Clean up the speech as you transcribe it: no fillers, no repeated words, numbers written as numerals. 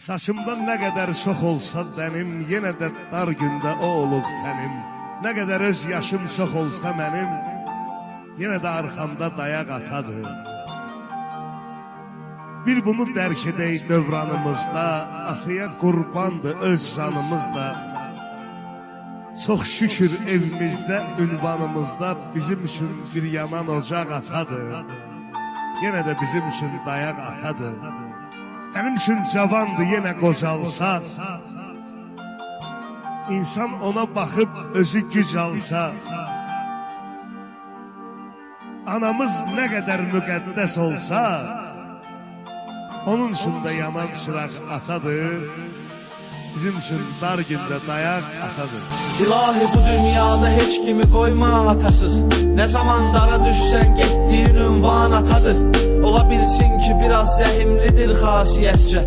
Saçımdan nə qədər çox olsa dənim, yenə də dar gündə o olub tənim. Nə qədər öz yaşım çox olsa mənim, yenə də arxamda dayaq atadır. Bir bunu dərk edək dövranımızda, atıya qurbandır öz canımız da. Çox şükür evimizdə, ünvanımızda bizim üçün bir yanan ocaq atadır. Yenə də bizim üçün dayaq atadır. Mənim üçün cavandır yenə qocalsa, İnsan ona baxıb özü güc alsa, anamız nə qədər müqəddəs olsa, onun üçün də yanan çıraq atadır, bizim üçün dar gündə dayaq atadır. İlahi bu dünyada heç kimi qoyma atasız, nə zaman dara düşsən getdiyin ünvan atadır. Ola bilsin ki biraz zəhimlidir xasiyyətcə,